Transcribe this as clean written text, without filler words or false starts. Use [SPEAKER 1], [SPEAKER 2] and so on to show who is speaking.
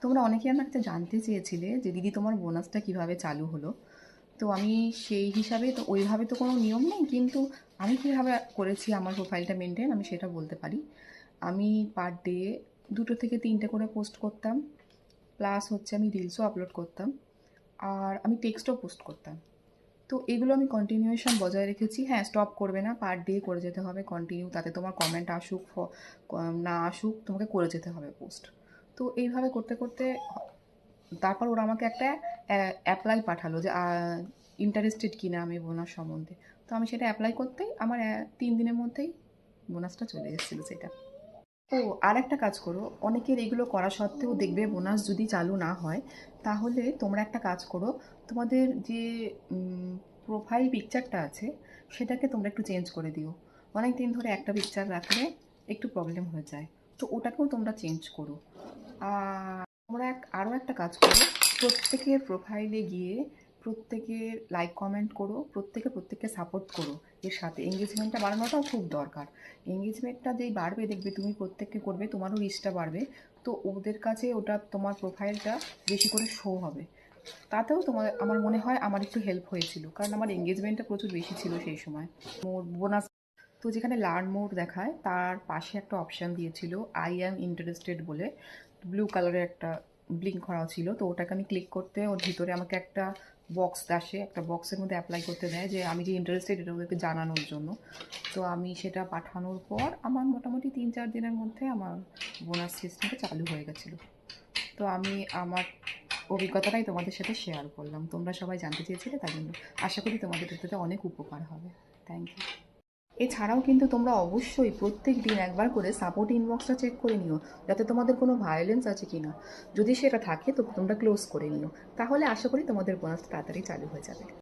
[SPEAKER 1] তোমরা অনেকেই আমার কাছে জানতে চেয়েছিলে যে দিদি তোমার বোনাসটা কিভাবে চালু হলো। তো আমি সেই হিসাবে তো ওইভাবে তো কোনো নিয়ম নেই, কিন্তু আমি কীভাবে করেছি আমার প্রোফাইলটা মেনটেন আমি সেটা বলতে পারি। আমি পার ডে 2 থেকে 3টে করে পোস্ট করতাম, প্লাস হচ্ছে আমি রিলসও আপলোড করতাম, আর আমি টেক্সটও পোস্ট করতাম। তো এগুলো আমি কন্টিনিউয়েশন বজায় রেখেছি। হ্যাঁ, স্টপ করবে না, পার ডে করে যেতে হবে কন্টিনিউ, তাতে তোমার কমেন্ট আসুক না আসুক তোমাকে করে যেতে হবে পোস্ট। তো এইভাবে করতে করতে তারপর ওরা আমাকে একটা অ্যাপ্লাই পাঠালো যে ইন্টারেস্টেড কিনা আমি বোনাস সম্বন্ধে। তো আমি সেটা অ্যাপ্লাই করতেই আমার 3 দিনের মধ্যেই বোনাসটা চলে এসেছিলো সেটা। ও, আর একটা কাজ করো, অনেকের এগুলো করা সত্ত্বেও দেখবে বোনাস যদি চালু না হয়, তাহলে তোমরা একটা কাজ করো, তোমাদের যে প্রোফাইল পিকচারটা আছে সেটাকে তোমরা একটু চেঞ্জ করে দিও। অনেক দিন ধরে একটা পিকচার রাখলে একটু প্রবলেম হয়ে যায়, তো ওটাকেও তোমরা চেঞ্জ করো। আর তোমরা আরও একটা কাজ করো, প্রত্যেকের প্রোফাইলে গিয়ে প্রত্যেকের লাইক কমেন্ট করো, প্রত্যেককে সাপোর্ট করো। এর সাথে এঙ্গেজমেন্টটা বাড়ানোটাও খুব দরকার। এঙ্গেজমেন্টটা যেই বাড়বে দেখবে তুমি প্রত্যেককে করবে, তোমারও রিচটা বাড়বে, তো ওদের কাছে ওটা তোমার প্রোফাইলটা বেশি করে শো হবে। তাতেও আমার মনে হয় আমার একটু হেল্প হয়েছিল, কারণ আমার এঙ্গেজমেন্টটা প্রচুর বেশি ছিল সেই সময়। বোনাস তো যেখানে লার্ন মোর দেখায় তার পাশে একটা অপশান দিয়েছিল আই অ্যাম ইন্টারেস্টেড বলে, ব্লু কালারের একটা ব্লিঙ্ক করা ছিল। তো ওটাকে আমি ক্লিক করতে ওর ভিতরে আমাকে একটা বক্স আসে, একটা বক্সের মধ্যে অ্যাপ্লাই করতে দেয় যে আমি যে ইন্টারেস্টেড এটা ওদেরকে জানানোর জন্য। তো আমি সেটা পাঠানোর পর আমার মোটামুটি 3-4 দিনের মধ্যে আমার বোনাস সিস্টেমটা চালু হয়ে গেছিলো। তো আমি আমার অভিজ্ঞতাটাই তোমাদের সাথে শেয়ার করলাম, তোমরা সবাই জানতে চেয়েছিলে, তাই জন্য আশা করি তোমাদের এটাতে অনেক উপকার হবে। Thank you. এছাড়াও কিন্তু তোমরা অবশ্যই প্রত্যেক দিন একবার করে সাপোর্ট ইনবক্সটা চেক করে নিও, যাতে তোমাদের কোনো ভায়োলেন্স আছে কি না। যদি সেটা থাকে তো তোমরা ক্লোজ করে নিও, তাহলে আশা করি তোমাদের বোনাসটা তাড়াতাড়ি চালু হয়ে যাবে।